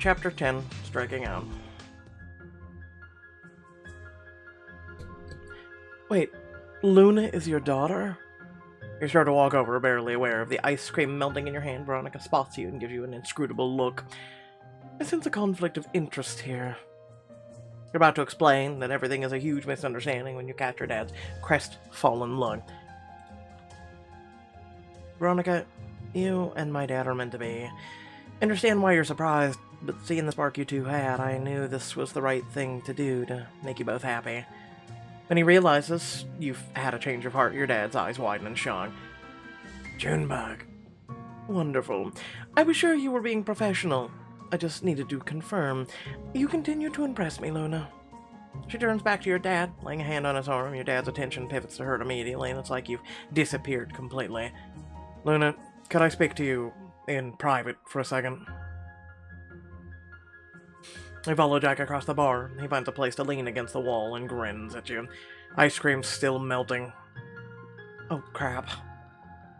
Chapter 10, Striking Out. Wait, Luna is your daughter? You start to walk over, barely aware of the ice cream melting in your hand. Veronica spots you and gives you an inscrutable look. I sense a conflict of interest here. You're about to explain that everything is a huge misunderstanding when you catch your dad's crestfallen look. Veronica, you and my dad are meant to be. Understand why you're surprised, but seeing the spark you two had, I knew this was the right thing to do to make you both happy. When he realizes you've had a change of heart, your dad's eyes widen in shock. Junebug. Wonderful. I was sure you were being professional. I just needed to confirm. You continue to impress me, Luna. She turns back to your dad, laying a hand on his arm. Your dad's attention pivots to her immediately, and it's like you've disappeared completely. Luna, could I speak to you in private for a second? You follow Jack across the bar. He finds a place to lean against the wall and grins at you. Ice cream's still melting. Oh, crap.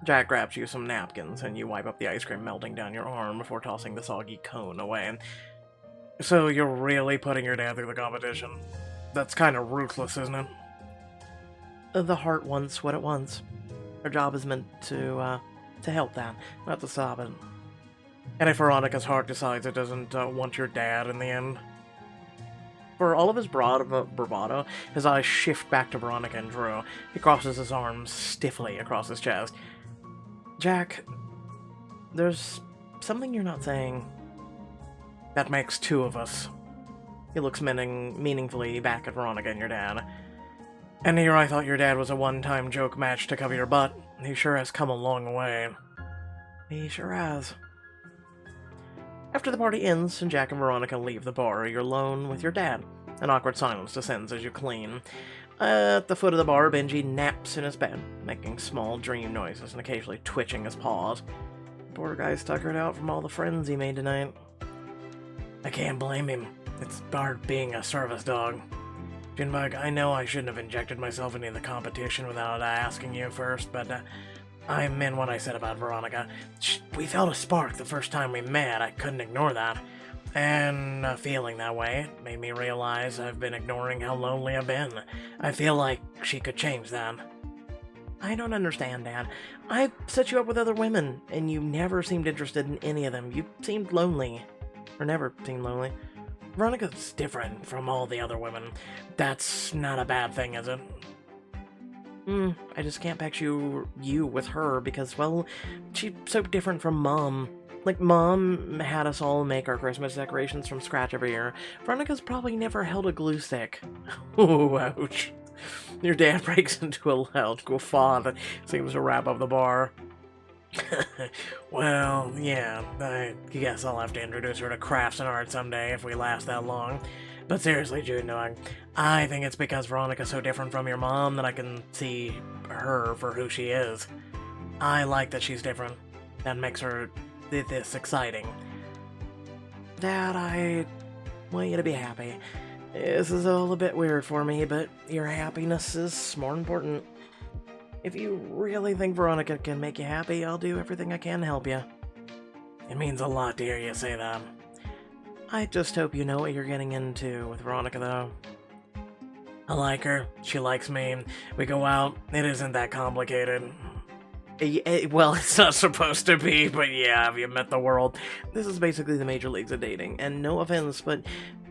Jack grabs you some napkins, and you wipe up the ice cream melting down your arm before tossing the soggy cone away. So you're really putting your dad through the competition? That's kind of ruthless, isn't it? The heart wants what it wants. Our job is meant to help that, not to stop it. And if Veronica's heart decides it doesn't want your dad in the end? For all of his bravado, his eyes shift back to Veronica and Drew. He crosses his arms stiffly across his chest. Jack, there's something you're not saying. That makes two of us. He looks meaningfully back at Veronica and your dad. And here I thought your dad was a one-time joke match to cover your butt. He sure has come a long way. He sure has. After the party ends and Jack and Veronica leave the bar, you're alone with your dad. An awkward silence descends as you clean. At the foot of the bar, Benji naps in his bed, making small dream noises and occasionally twitching his paws. The poor guy's tuckered out from all the friends he made tonight. I can't blame him. It's hard being a service dog. Junebug, I know I shouldn't have injected myself into the competition without asking you first, but I meant what I said about Veronica. We felt a spark the first time we met. I couldn't ignore that. And feeling that way made me realize I've been ignoring how lonely I've been. I feel like she could change that. I don't understand, Dad. I set you up with other women, and you never seemed interested in any of them. You seemed lonely. Or never seemed lonely. Veronica's different from all the other women. That's not a bad thing, is it? I just can't picture you with her because, well, she's so different from Mom. Like, Mom had us all make our Christmas decorations from scratch every year. Veronica's probably never held a glue stick. Ooh, ouch. Your dad breaks into a loud guffaw that seems to wrap up the bar. Well, yeah, I guess I'll have to introduce her to crafts and art someday if we last that long. But seriously, Jude, I think it's because Veronica's so different from your mom that I can see her for who she is. I like that she's different. That makes her this exciting. Dad, I want you to be happy. This is all a bit weird for me, but your happiness is more important. If you really think Veronica can make you happy, I'll do everything I can to help you. It means a lot to hear you say that. I just hope you know what you're getting into with Veronica, though. I like her. She likes me. We go out. It isn't that complicated. Well, it's not supposed to be, but yeah, have you met the world? This is basically the major leagues of dating, and no offense, but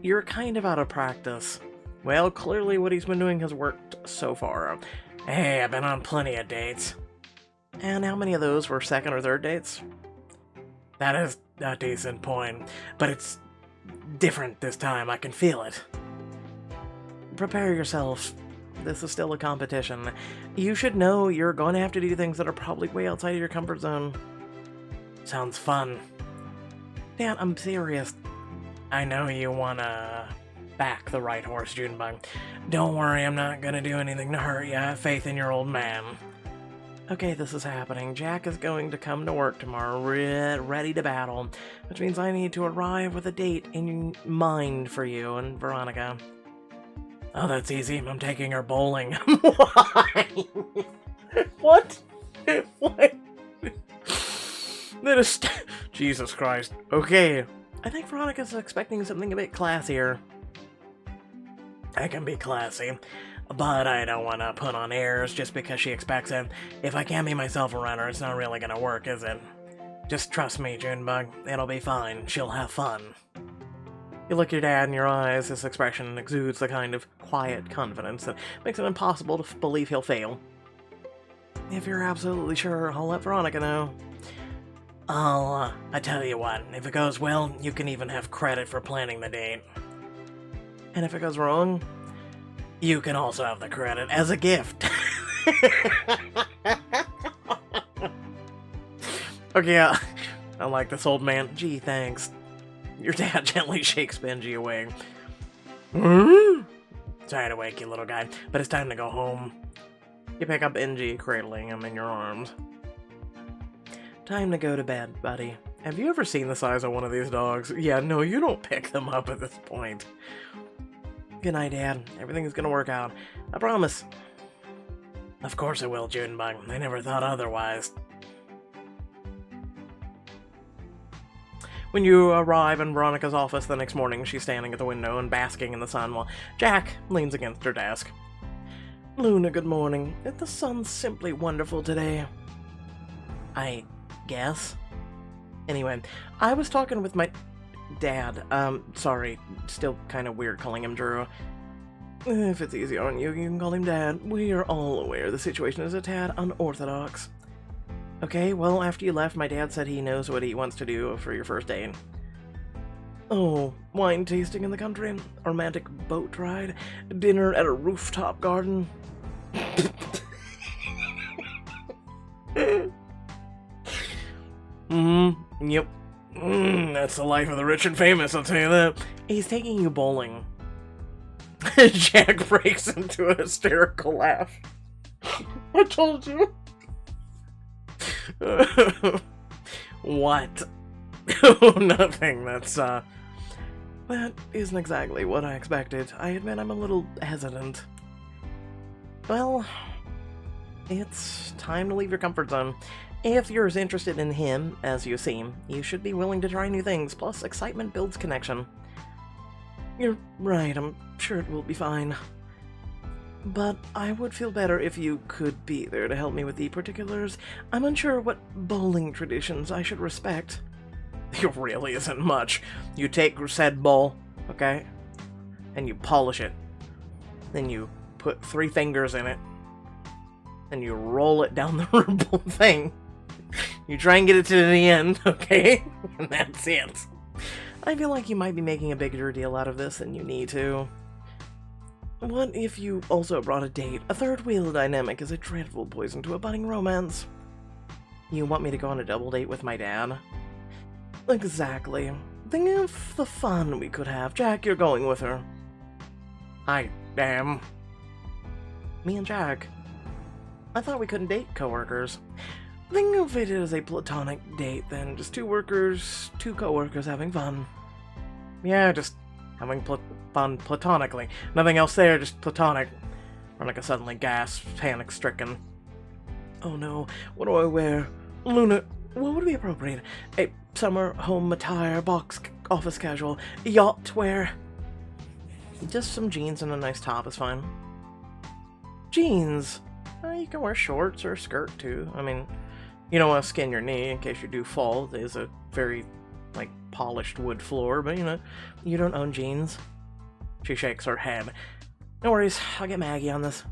you're kind of out of practice. Well, clearly what he's been doing has worked so far. Hey, I've been on plenty of dates. And how many of those were second or third dates? That is a decent point, but it's different this time. I can feel it. Prepare yourself. This is still a competition. You should know you're going to have to do things that are probably way outside of your comfort zone. Sounds fun. Dan, I'm serious. I know you wanna back the right horse, Junebug. Don't worry, I'm not gonna do anything to hurt you. I have faith in your old man. Okay, this is happening. Jack is going to come to work tomorrow, ready to battle, which means I need to arrive with a date in mind for you and Veronica. Oh, that's easy. I'm taking her bowling. Why? What? What? That is... Jesus Christ. Okay. I think Veronica's expecting something a bit classier. I can be classy, but I don't want to put on airs just because she expects it. If I can't be myself around her, it's not really gonna work, is it? Just trust me, Junebug. It'll be fine. She'll have fun. You look your dad in your eyes. His expression exudes the kind of quiet confidence that makes it impossible to believe he'll fail. If you're absolutely sure, I'll let Veronica know. I tell you what, if it goes well, you can even have credit for planning the date. And if it goes wrong, you can also have the credit as a gift. Okay, I like this old man. Gee, thanks. Your dad gently shakes Benji away. Sorry to wake you, little guy, but it's time to go home. You pick up Benji, cradling him in your arms. Time to go to bed, buddy. Have you ever seen the size of one of these dogs? Yeah, no, you don't pick them up at this point. Good night, Dad. Everything's gonna work out. I promise. Of course it will, Junebug. I never thought otherwise. When you arrive in Veronica's office the next morning, she's standing at the window and basking in the sun while Jack leans against her desk. Luna, good morning. The sun's simply wonderful today. I guess. Anyway, I was talking with my dad. Sorry, still kind of weird calling him Drew. If it's easy on you, you can call him Dad. We are all aware the situation is a tad unorthodox. Okay, well, after you left, my dad said he knows what he wants to do for your first date. Oh, wine tasting in the country, a romantic boat ride, dinner at a rooftop garden. Yep. That's the life of the rich and famous, I'll tell you that. He's taking you bowling. Jack breaks into a hysterical laugh. I told you. What? Oh, nothing. That isn't exactly what I expected. I admit I'm a little hesitant. Well, it's time to leave your comfort zone. If you're as interested in him as you seem, you should be willing to try new things, plus excitement builds connection. You're right, I'm sure it will be fine. But I would feel better if you could be there to help me with the particulars. I'm unsure what bowling traditions I should respect. It really isn't much. You take said bowl, okay, and you polish it. Then you put 3 fingers in it, and you roll it down the thing. You try and get it to the end, okay? And that's it. I feel like you might be making a bigger deal out of this than you need to. What if you also brought a date? A third wheel dynamic is a dreadful poison to a budding romance. You want me to go on a double date with my dad? Exactly. Think of the fun we could have. Jack, you're going with her. I am. Me and Jack. I thought we couldn't date coworkers. Think of it as a platonic date, then. Just 2 workers, 2 coworkers having fun. Yeah, just having fun platonically. Nothing else there, just platonic. Veronica suddenly gasps, panic-stricken. Oh no, what do I wear? Luna, what would be appropriate? A summer home attire, box office casual, yacht wear? Just some jeans and a nice top is fine. Jeans? You can wear shorts or a skirt too. I mean, you don't want to skin your knee in case you do fall. There's a very, polished wood floor, but you don't own jeans. She shakes her head. No worries, I'll get Maggie on this.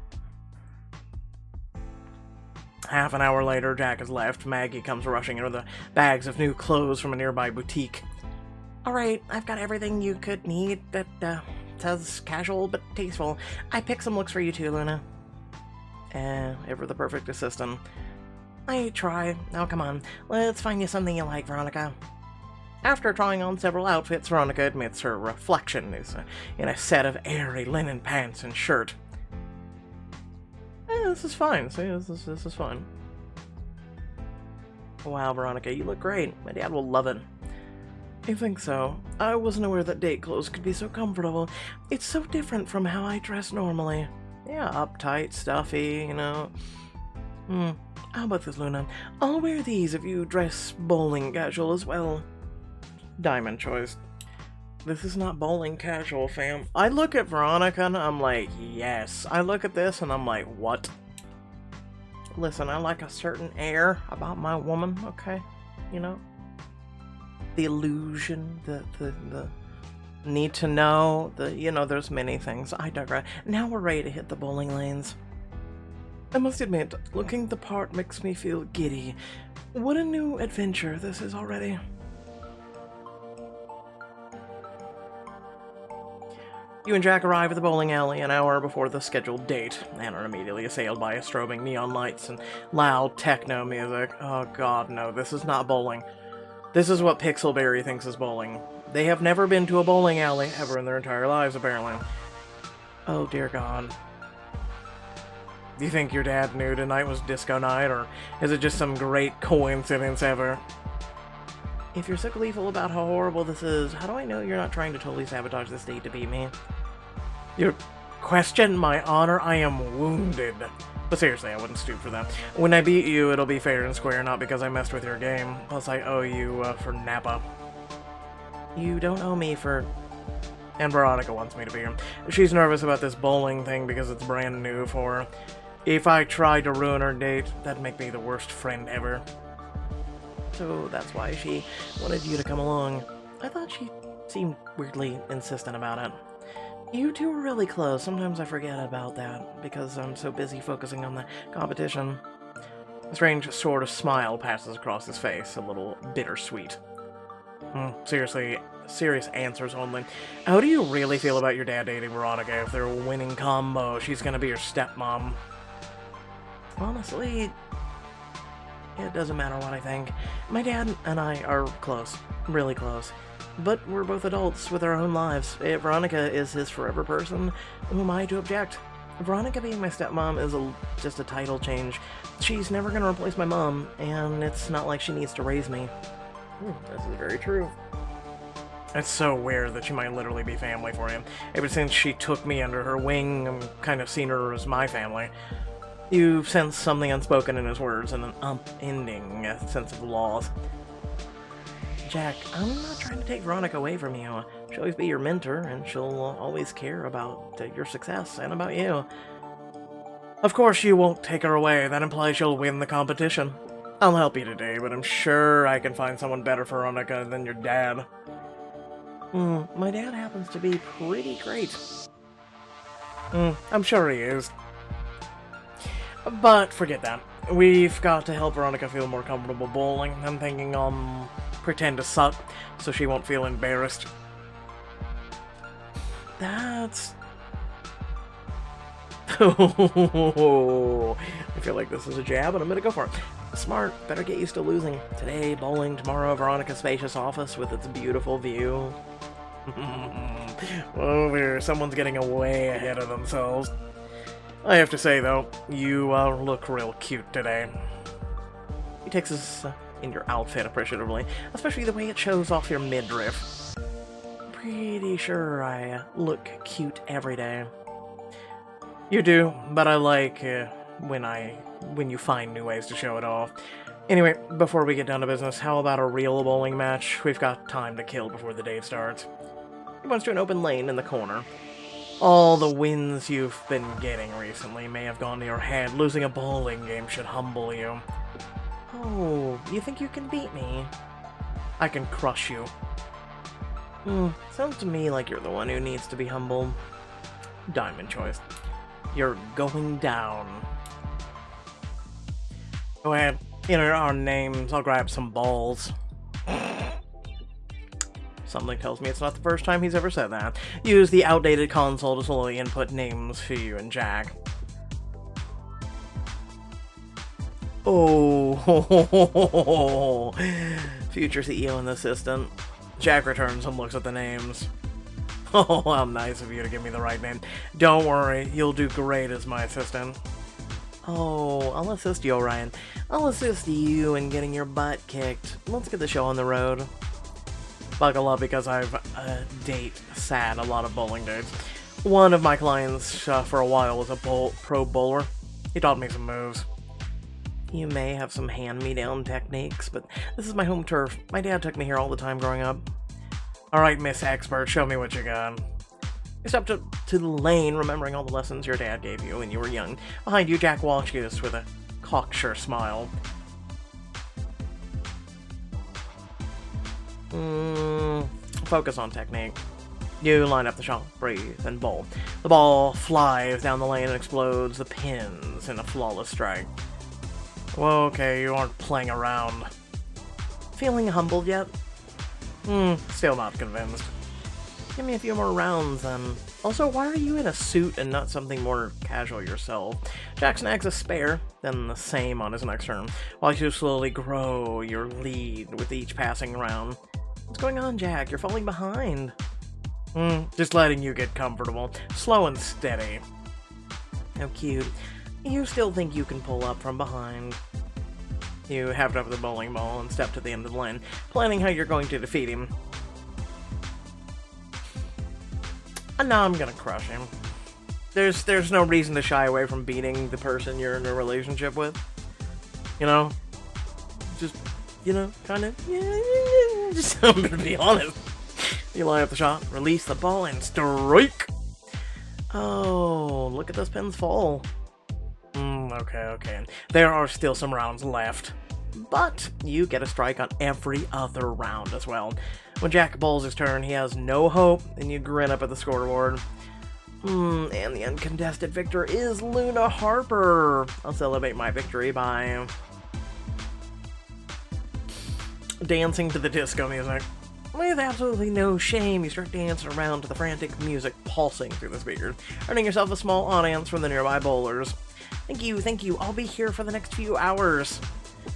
Half an hour later, Jack has left. Maggie comes rushing in with the bags of new clothes from a nearby boutique. Alright, I've got everything you could need that says casual but tasteful. I picked some looks for you too, Luna. Ever the perfect assistant. I try. Now come on, let's find you something you like, Veronica. After trying on several outfits, Veronica admits her reflection is in a set of airy linen pants and shirt. This is fine. See, this is fine. Wow, Veronica, you look great. My dad will love it. I think so. I wasn't aware that date clothes could be so comfortable. It's so different from how I dress normally. Yeah, uptight, stuffy, How about this, Luna? I'll wear these if you dress bowling casual as well. Diamond choice. This is not bowling casual, fam. I look at Veronica and I'm like, yes. I look at this and I'm like, what? Listen, I like a certain air about my woman, okay? You know? The illusion, the need to know, there's many things. I digress. Now we're ready to hit the bowling lanes. I must admit, looking the part makes me feel giddy. What a new adventure this is already. You and Jack arrive at the bowling alley an hour before the scheduled date, and are immediately assailed by strobing neon lights and loud techno music. Oh god, no, this is not bowling. This is what Pixelberry thinks is bowling. They have never been to a bowling alley ever in their entire lives, apparently. Oh dear god. Do you think your dad knew tonight was disco night, or is it just some great coincidence ever? If you're so gleeful about how horrible this is, how do I know you're not trying to totally sabotage this date to beat me? You question my honor? I am wounded. But seriously, I wouldn't stoop for that. When I beat you, it'll be fair and square, not because I messed with your game. Plus, I owe you, for Napa. You don't owe me for... And Veronica wants me to be here. She's nervous about this bowling thing because it's brand new for her. If I tried to ruin her date, that'd make me the worst friend ever. So that's why she wanted you to come along. I thought she seemed weirdly insistent about it. You two were really close. Sometimes I forget about that, because I'm so busy focusing on the competition. A strange sort of smile passes across his face, a little bittersweet. Seriously, serious answers only. How do you really feel about your dad dating Veronica? If they're a winning combo, she's gonna be your stepmom. Honestly, it doesn't matter what I think. My dad and I are close. Really close. But we're both adults with our own lives. If Veronica is his forever person, who am I to object? Veronica being my stepmom is just a title change. She's never gonna replace my mom, and it's not like she needs to raise me. This is very true. It's so weird that she might literally be family for him. Ever since she took me under her wing, I've kind of seen her as my family. You sense something unspoken in his words, and an upending sense of loss. Jack, I'm not trying to take Veronica away from you. She'll always be your mentor, and she'll always care about your success and about you. Of course you won't take her away. That implies you'll win the competition. I'll help you today, but I'm sure I can find someone better for Veronica than your dad. My dad happens to be pretty great. I'm sure he is. But forget that. We've got to help Veronica feel more comfortable bowling. I'm thinking, pretend to suck so she won't feel embarrassed. That's... I feel like this is a jab, and I'm gonna go for it. Smart. Better get used to losing. Today, bowling. Tomorrow, Veronica's spacious office with its beautiful view. Oh, someone's getting way ahead of themselves. I have to say, though, you look real cute today. He takes us in your outfit appreciatively, especially the way it shows off your midriff. Pretty sure I look cute every day. You do, but I like when you find new ways to show it off. Anyway, before we get down to business, how about a real bowling match? We've got time to kill before the day starts. He points to an open lane in the corner. All the wins you've been getting recently may have gone to your head. Losing a bowling game should humble you. Oh, you think you can beat me? I can crush you. Sounds to me like you're the one who needs to be humbled. Diamond choice. You're going down. Go ahead, enter our names. I'll grab some balls. Something tells me it's not the first time he's ever said that. Use the outdated console to slowly input names for you and Jack. Oh, future CEO and assistant. Jack returns and looks at the names. Oh, how nice of you to give me the right name. Don't worry, you'll do great as my assistant. Oh, I'll assist you, Orion. I'll assist you in getting your butt kicked. Let's get the show on the road. Buckle up, because I've sat a lot of bowling dates. One of my clients for a while was a pro bowler. He taught me some moves. You may have some hand-me-down techniques, but this is my home turf. My dad took me here all the time growing up. Alright, Miss Expert, show me what you got. You step to the lane, remembering all the lessons your dad gave you when you were young. Behind you, Jack watches with a cocksure smile. Focus on technique. You line up the shot, breathe, and bowl. The ball flies down the lane and explodes the pins in a flawless strike. Well, okay, you aren't playing around. Feeling humbled yet? Still not convinced. Give me a few more rounds, then. Also, why are you in a suit and not something more casual yourself? Jack snags a spare, then the same on his next turn, while you slowly grow your lead with each passing round. What's going on, Jack? You're falling behind. Just letting you get comfortable. Slow and steady. How cute. You still think you can pull up from behind. You heft up the bowling ball and step to the end of the lane, planning how you're going to defeat him. And now I'm gonna crush him. There's no reason to shy away from beating the person you're in a relationship with. You know? Just, you know, kind of, just, I'm gonna be honest. You line up the shot, release the ball, and strike! Oh, look at those pins fall. Okay. There are still some rounds left. But you get a strike on every other round as well. When Jack bowls his turn, he has no hope, and you grin up at the scoreboard. And the uncontested victor is Luna Harper. I'll celebrate my victory by dancing to the disco music. With absolutely no shame, you start dancing around to the frantic music pulsing through the speakers, earning yourself a small audience from the nearby bowlers. Thank you, I'll be here for the next few hours.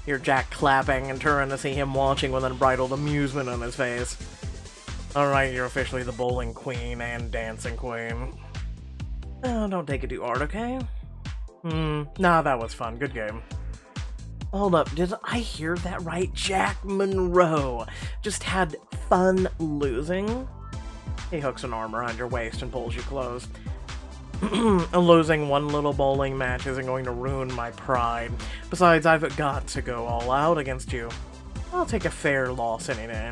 Hear Jack clapping and turn to see him watching with unbridled amusement on his face. Alright, you're officially the bowling queen and dancing queen. Oh, don't take it too hard, okay? Nah, that was fun. Good game. Hold up, did I hear that right? Jack Monroe just had fun losing? He hooks an arm around your waist and pulls you close. Losing one little bowling match isn't going to ruin my pride. Besides, I've got to go all out against you. I'll take a fair loss any day.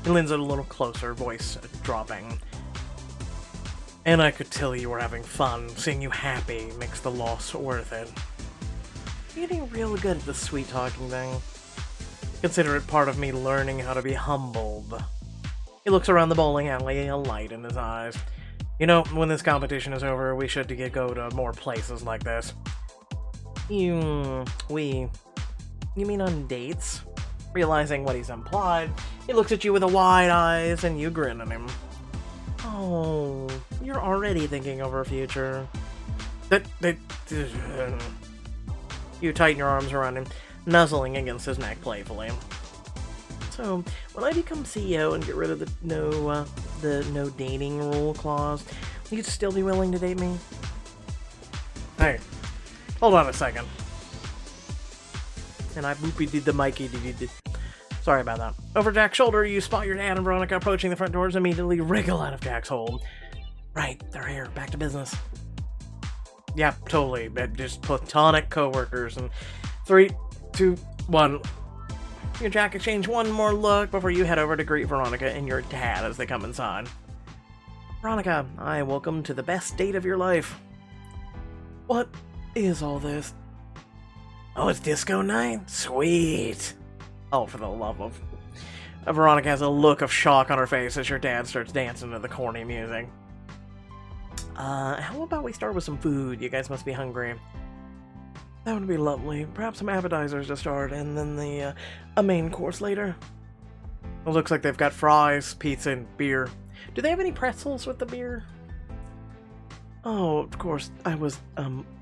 He leans it a little closer, voice dropping. And I could tell you were having fun. Seeing you happy makes the loss worth it. You're getting real good at the sweet-talking thing. Consider it part of me learning how to be humbled. He looks around the bowling alley, a light in his eyes. You know, when this competition is over, we should go to more places like this. You mean on dates? Realizing what he's implied, he looks at you with a wide eyes, and you grin at him. Oh, you're already thinking of our future. You tighten your arms around him, nuzzling against his neck playfully. So, when I become CEO and get rid of the no dating rule clause, you'd still be willing to date me? Hey, hold on a second. And I boopy did the Mikey did. Sorry about that. Over Jack's shoulder, you spot your dad and Veronica approaching the front doors and immediately wriggle out of Jack's hold. Right, they're here. Back to business. Yeah, totally. Just platonic coworkers. And 3, 2, 1. You and Jack exchange one more look before you head over to greet Veronica and your dad as they come inside. Veronica, welcome to the best date of your life. What is all this? Oh, it's disco night? Sweet. Oh, for the love of... Veronica has a look of shock on her face as your dad starts dancing to the corny music. How about we start with some food? You guys must be hungry. That would be lovely. Perhaps some appetizers to start, and then a main course later. It looks like they've got fries, pizza, and beer. Do they have any pretzels with the beer? Oh, of course, I was,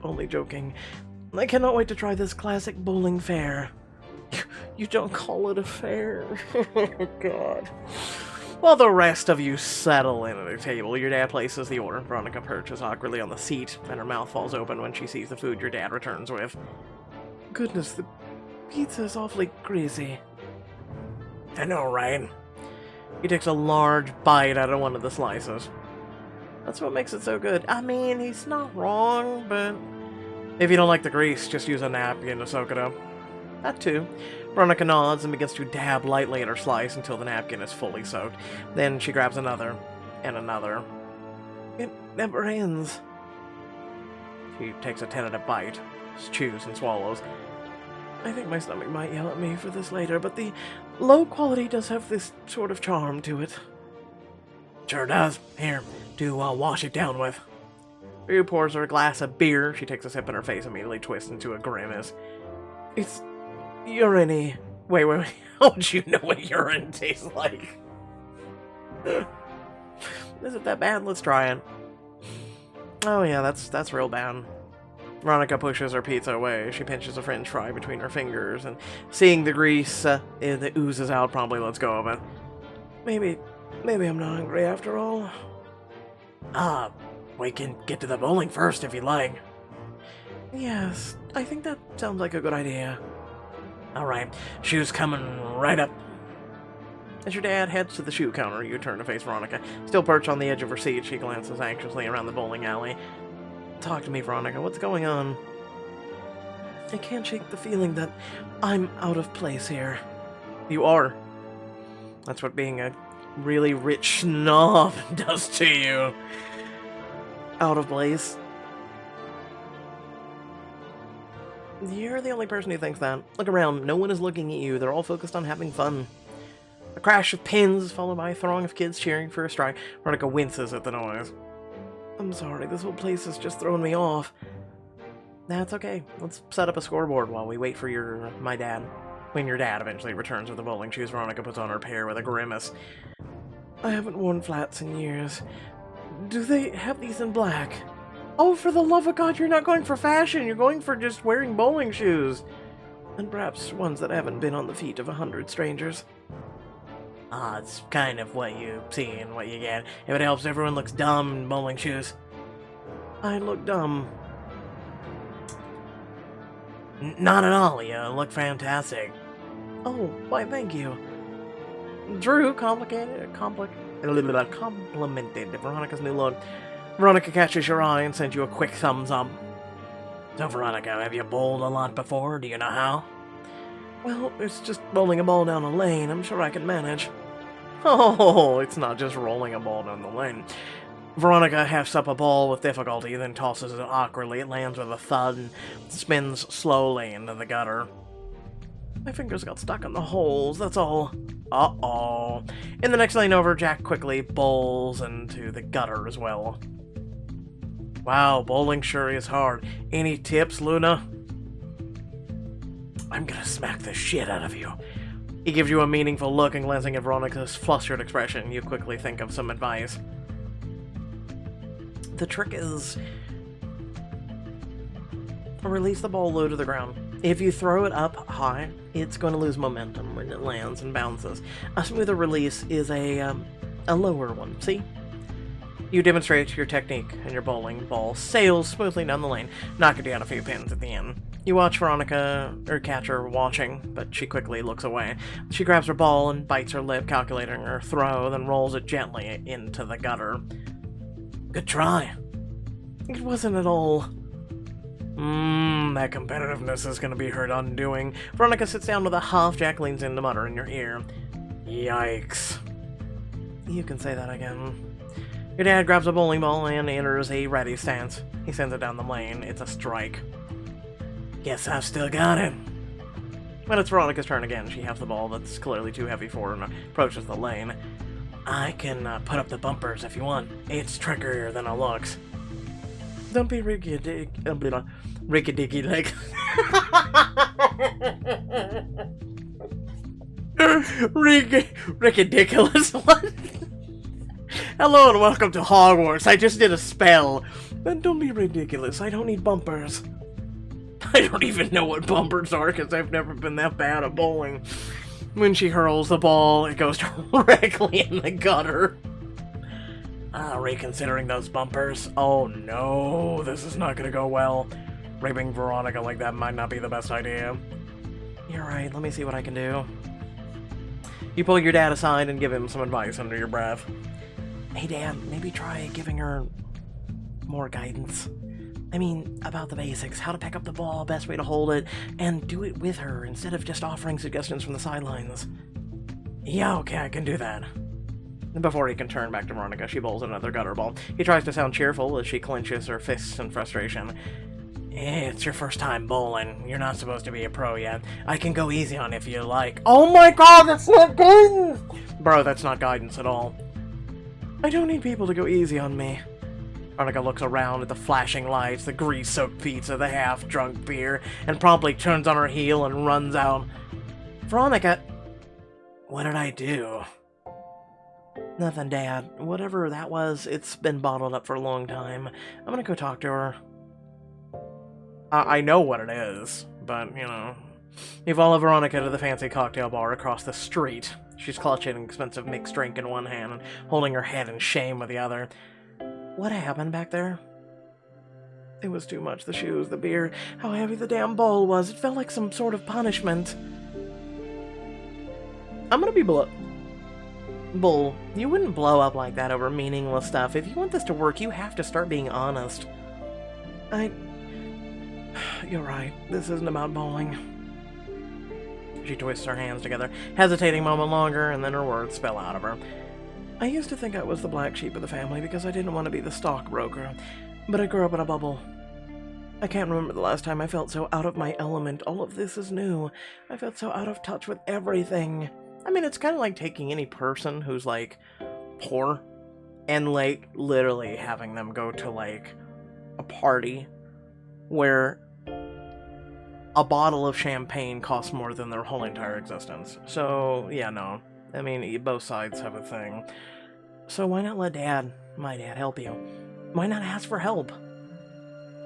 only joking. I cannot wait to try this classic bowling fare. You don't call it a fare? Oh, God. While the rest of you settle in at a table, your dad places the order. Veronica perches awkwardly on the seat, and her mouth falls open when she sees the food your dad returns with. Goodness, the pizza is awfully greasy. I know, right? He takes a large bite out of one of the slices. That's what makes it so good. I mean, he's not wrong, but if you don't like the grease, just use a napkin to soak it up. That too. Veronica nods and begins to dab lightly at her slice until the napkin is fully soaked. Then she grabs another, and another. It never ends. She takes a tentative bite, chews and swallows. I think my stomach might yell at me for this later, but the low quality does have this sort of charm to it. Sure does. Here, to wash it down with. Rue pours her a glass of beer. She takes a sip and her face immediately twists into a grimace. It's urine-y. Wait. How would you know what urine tastes like? Is it that bad? Let's try it. Oh yeah, that's real bad. Veronica pushes her pizza away. She pinches a french fry between her fingers, and seeing the grease that oozes out probably lets go of it. Maybe I'm not hungry after all. We can get to the bowling first if you like. Yes, I think that sounds like a good idea. Alright, shoes coming right up. As your dad heads to the shoe counter, you turn to face Veronica. Still perched on the edge of her seat, she glances anxiously around the bowling alley. Talk to me, Veronica. What's going on? I can't shake the feeling that I'm out of place here. You are. That's what being a really rich snob does to you. Out of place. You're the only person who thinks that. Look around. No one is looking at you. They're all focused on having fun. A crash of pins, followed by a throng of kids cheering for a strike. Veronica winces at the noise. I'm sorry, this whole place has just thrown me off. That's okay. Let's set up a scoreboard while we wait for my dad. When your dad eventually returns with the bowling shoes, Veronica puts on her pair with a grimace. I haven't worn flats in years. Do they have these in black? Oh, for the love of God, you're not going for fashion. You're going for just wearing bowling shoes. And perhaps ones that haven't been on the feet of 100 strangers. It's kind of what you see and what you get. If it helps, everyone looks dumb in bowling shoes. I look dumb. Not at all, you look fantastic. Oh, why, thank you. Drew complimented Veronica's new look. Veronica catches your eye and sends you a quick thumbs up. So, Veronica, have you bowled a lot before? Do you know how? Well, it's just rolling a ball down a lane. I'm sure I can manage. Oh, it's not just rolling a ball down the lane. Veronica hefts up a ball with difficulty, then tosses it awkwardly. It lands with a thud and spins slowly into the gutter. My fingers got stuck in the holes, that's all. Uh-oh. In the next lane over, Jack quickly bowls into the gutter as well. Wow, bowling sure is hard. Any tips, Luna? I'm gonna smack the shit out of you. He gives you a meaningful look, and glancing at Veronica's flustered expression, you quickly think of some advice. The trick is... release the ball low to the ground. If you throw it up high, it's going to lose momentum when it lands and bounces. A smoother release is a lower one, see? You demonstrate your technique, and your bowling ball sails smoothly down the lane, knocking down a few pins at the end. You watch Veronica, or catch her watching, but she quickly looks away. She grabs her ball and bites her lip, calculating her throw, then rolls it gently into the gutter. Good try. It wasn't at all. That competitiveness is gonna be her undoing. Veronica sits down with a huff. Jack leans in to mutter in your ear. Yikes. You can say that again. Your dad grabs a bowling ball and enters a ready stance. He sends it down the lane. It's a strike. Guess I've still got it. When it's Veronica's turn again, she has the ball that's clearly too heavy for her and approaches the lane. I can put up the bumpers if you want. It's trickier than it looks. Don't be rickety like. Ridiculous one. Hello and welcome to Hogwarts. I just did a spell. Then don't be ridiculous. I don't need bumpers. I don't even know what bumpers are because I've never been that bad at bowling. When she hurls the ball, it goes directly in the gutter. Reconsidering those bumpers. Oh no, this is not gonna go well. Raping Veronica like that might not be the best idea. You're right, let me see what I can do. You pull your dad aside and give him some advice under your breath. Hey Dad, maybe try giving her more guidance. I mean, about the basics, how to pick up the ball, best way to hold it, and do it with her instead of just offering suggestions from the sidelines. Yeah, okay, I can do that. Before he can turn back to Veronica, she bowls another gutter ball. He tries to sound cheerful as she clenches her fists in frustration. It's your first time bowling. You're not supposed to be a pro yet. I can go easy on if you like. Oh my god, that's not guidance! Bro, that's not guidance at all. I don't need people to go easy on me. Veronica looks around at the flashing lights, the grease-soaked pizza, the half-drunk beer, and promptly turns on her heel and runs out. Veronica... What did I do? Nothing, Dad. Whatever that was, it's been bottled up for a long time. I'm gonna go talk to her. I know what it is, but, you know... You follow Veronica to the fancy cocktail bar across the street. She's clutching an expensive mixed drink in one hand and holding her head in shame with the other. What happened back there? It was too much. The shoes, the beer, how heavy the damn bowl was. It felt like some sort of punishment. I'm gonna be Bull, you wouldn't blow up like that over meaningless stuff. If you want this to work, you have to start being honest. You're right. This isn't about bowling. She twists her hands together, hesitating a moment longer, and then her words spill out of her. I used to think I was the black sheep of the family because I didn't want to be the stockbroker, but I grew up in a bubble. I can't remember the last time I felt so out of my element. All of this is new. I felt so out of touch with everything. I mean, it's kind of like taking any person who's, like, poor and, like, literally having them go to, like, a party where a bottle of champagne costs more than their whole entire existence. So, yeah, no. I mean, both sides have a thing. So why not let my dad, help you? Why not ask for help?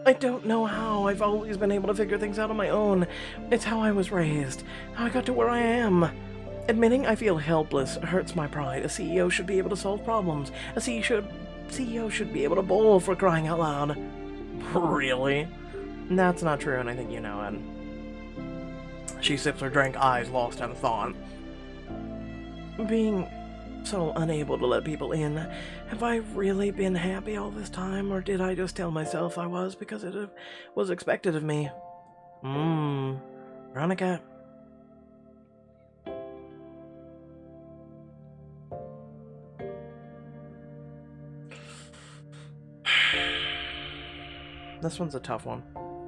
I don't know how. I've always been able to figure things out on my own. It's how I was raised. How I got to where I am. Admitting I feel helpless hurts my pride. A CEO should be able to solve problems. A CEO should be able to bowl, for crying out loud. Really? That's not true, and I think you know it. She sips her drink, eyes lost in thought. Being so unable to let people in, have I really been happy all this time, or did I just tell myself I was because it was expected of me? Veronica. This one's a tough one.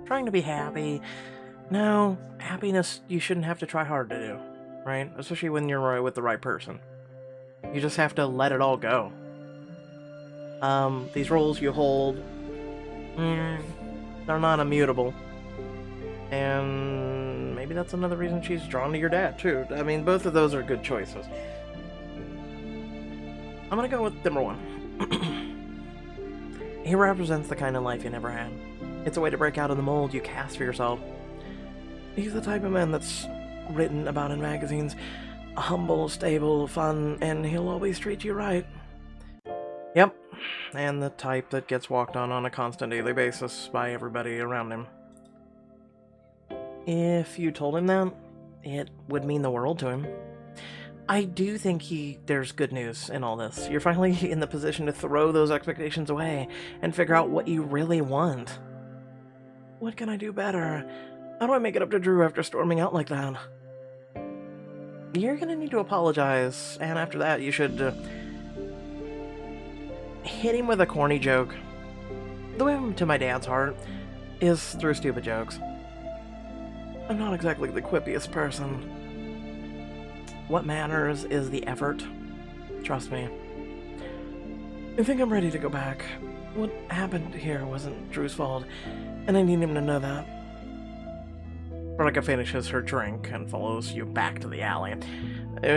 Trying to be happy. No, happiness you shouldn't have to try hard to do, right? Especially when you're with the right person. You just have to let it all go. These roles you hold, they're not immutable. And maybe that's another reason she's drawn to your dad, too. I mean, both of those are good choices. I'm gonna go with number one. He represents the kind of life you never had. It's a way to break out of the mold you cast for yourself. He's the type of man that's written about in magazines. Humble, stable, fun, and he'll always treat you right. Yep, and the type that gets walked on a constant daily basis by everybody around him. If you told him that, it would mean the world to him. I do think there's good news in all this. You're finally in the position to throw those expectations away and figure out what you really want. What can I do better? How do I make it up to Drew after storming out like that? You're gonna need to apologize, and after that you should hit him with a corny joke. The way to my dad's heart is through stupid jokes. I'm not exactly the quippiest person. What matters is the effort. Trust me. I think I'm ready to go back. What happened here wasn't Drew's fault, and I need him to know that. Veronica finishes her drink and follows you back to the alley.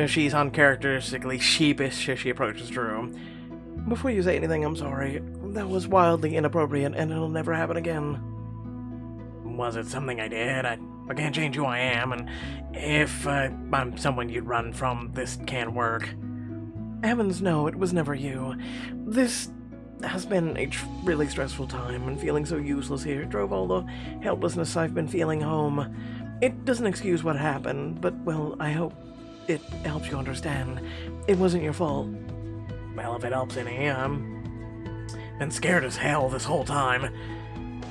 She's uncharacteristically sheepish as she approaches Drew. Before you say anything, I'm sorry. That was wildly inappropriate, and it'll never happen again. Was it something I did? I can't change who I am, and if I'm someone you'd run from, this can't work. Heavens no, it was never you. This has been a really stressful time, and feeling so useless here drove all the helplessness I've been feeling home. It doesn't excuse what happened, but, well, I hope it helps you understand. It wasn't your fault. Well, if it helps any, I'm been scared as hell this whole time.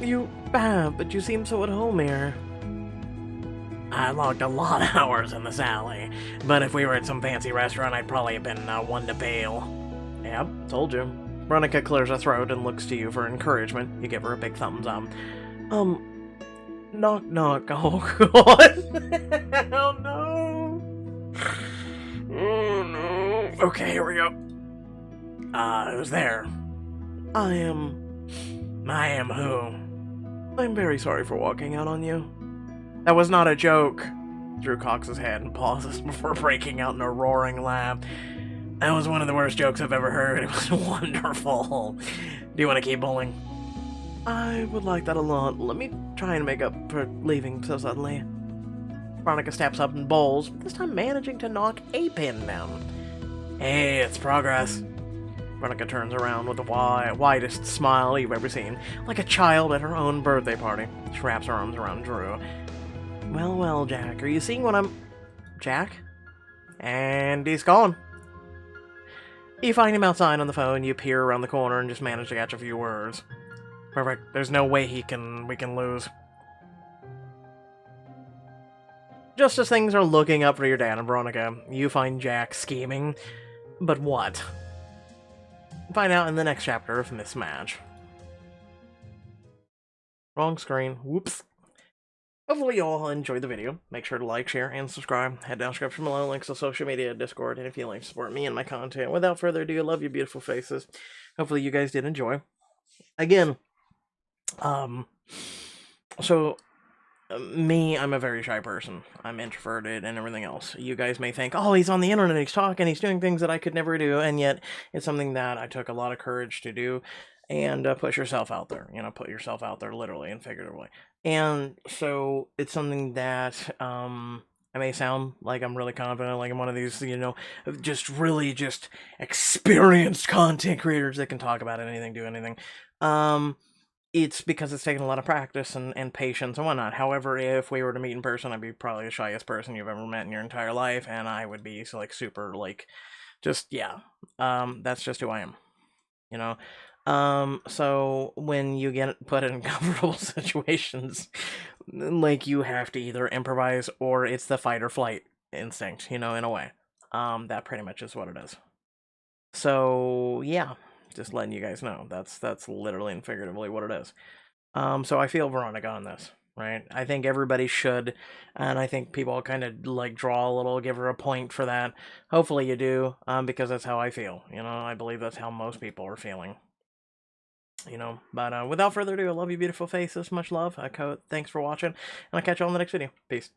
You have, but you seem so at home here. I logged a lot of hours in this alley, but if we were at some fancy restaurant, I'd probably have been one to bail. Yep, told you. Veronica clears her throat and looks to you for encouragement. You give her a big thumbs up. Knock knock. Oh god. Oh no. Oh no. Okay, here we go. Who's there? I am who? I'm very sorry for walking out on you. That was not a joke. Drew cocks his head and pauses before breaking out in a roaring laugh. That was one of the worst jokes I've ever heard. It was wonderful. Do you want to keep bowling? I would like that a lot. Let me try and make up for leaving so suddenly. Veronica steps up and bowls, this time managing to knock a pin down. Hey, it's progress. Veronica turns around with the widest smile you've ever seen, like a child at her own birthday party. She wraps her arms around Drew. Well, well, Jack, are you seeing what I'm... Jack? And he's gone. You find him outside on the phone, you peer around the corner and just manage to catch a few words. Perfect. There's no way we can lose. Just as things are looking up for your dad and Veronica, you find Jack scheming. But what? Find out in the next chapter of Mismatch. Wrong screen. Whoops. Hopefully you all enjoyed the video. Make sure to like, share, and subscribe. Head down the description below, links to social media, Discord, and if you'd like to support me and my content. Without further ado, love your beautiful faces. Hopefully you guys did enjoy. Again, me, I'm a very shy person. I'm introverted and everything else. You guys may think, oh, he's on the internet, he's talking, he's doing things that I could never do, and yet it's something that I took a lot of courage to do, and push yourself out there. You know, put yourself out there literally and figuratively. And so it's something that, I may sound like I'm really confident, like I'm one of these, you know, just experienced content creators that can talk about anything, do anything. It's because it's taken a lot of practice and patience and whatnot. However, if we were to meet in person, I'd be probably the shyest person you've ever met in your entire life, and I would be like super like, just yeah. That's just who I am, you know. So when you get put in comfortable situations, like you have to either improvise or it's the fight or flight instinct, you know, in a way. That pretty much is what it is. So yeah. Just letting you guys know, that's literally and figuratively what it is. So I feel Veronica on this, right? I think everybody should, and I think people kind of like draw a little, give her a point for that. Hopefully you do, because that's how I feel. You know, I believe that's how most people are feeling. You know, but without further ado, I love you beautiful faces. Much love. Thanks for watching, and I'll catch you all in the next video. Peace.